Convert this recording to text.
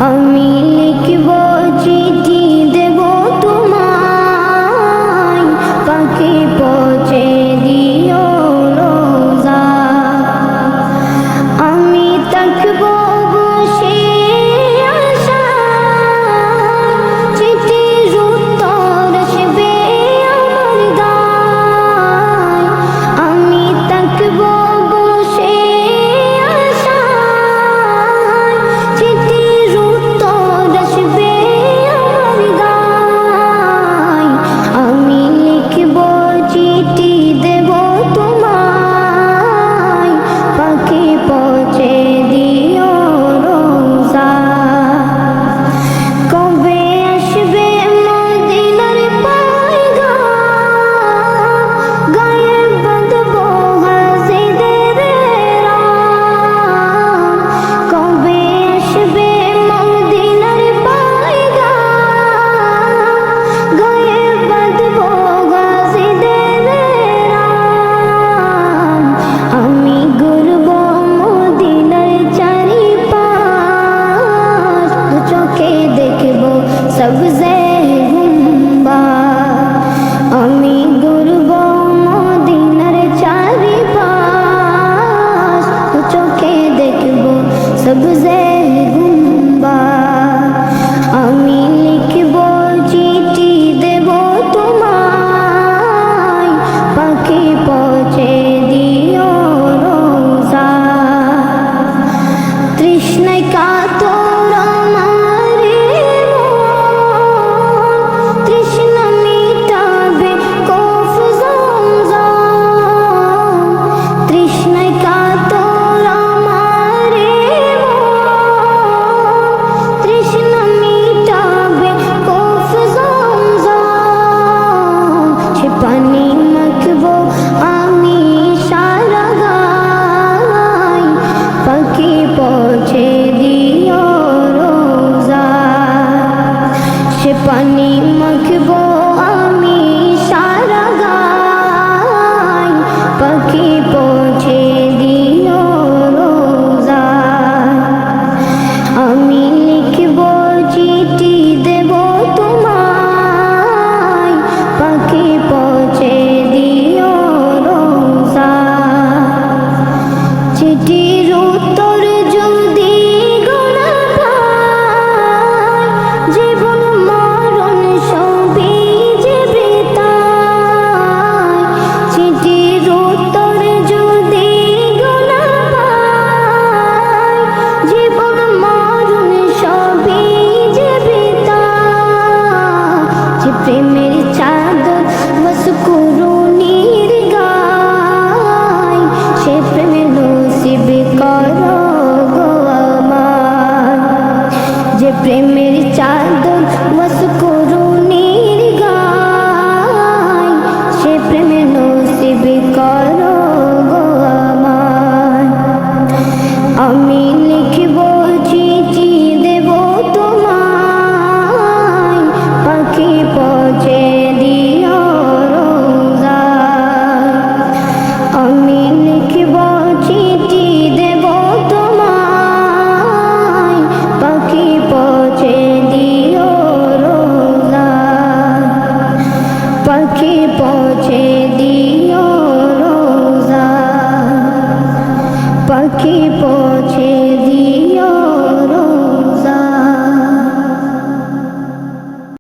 আমি লিখব চিঠি দেব তোমায়, পাখি পৌঁছে দিও রোজা। আমি থাকব বসে আশায়, চিঠির উত্তর আসবে আমার গায়। আমি থাকব বসে আশায়, চিঠির উত্তর আসবে আমার গায়। আমি লিখব চিঠি দেব তোমায়, পাখি পৌঁছে দিও রোজা। কবে আসবে মদিনার পয়গাম, গায়ে বাঁধব হাসিদের রাম। কবে আসবে মদিনার পয়গাম, গায়ে বাঁধব হাসিদের রাম। আমি ঘুরব মদিনার চারিপাশ, দু চোখে দেখব সবজে গুম্বাদ। আমি ঘুরব মদিনার চারিপাশ, দু চোখে দেখব সবজে গুম্বাদ। আমি লিখব চিঠি দেব তোমায়, পাখি পৌঁছে দিও রোজা। তৃষ্ণায় কাতর আমার মন, তৃষ্ণা মিটাবে কফ জমজম। তৃষ্ণায় কাতর আমার মন, তৃষ্ণা মিটাবে কফ জমজম। সে পানি মাখব আমি সারা গায়, পাখি পৌঁছে দিও রোজা। সে পানি মাখব আমি সারা গায়, পাখি পৌঁছে দিও রোজা। আমি লিখব চিঠি দেব তোমায়, পাখি পৌঁছে দিও রোজা। চিঠির উত্তর যদি গোনা পাই, জীবন মরণ সবই যে বৃথায়। চিঠির উত্তর যদি গোনা পাই, জীবন মরণ সবই যে বৃথায়। যে প্রেমের চাদর বস কুরুনির গায়, সে প্রেমের নসিব করো গো আমার। যে প্রেমে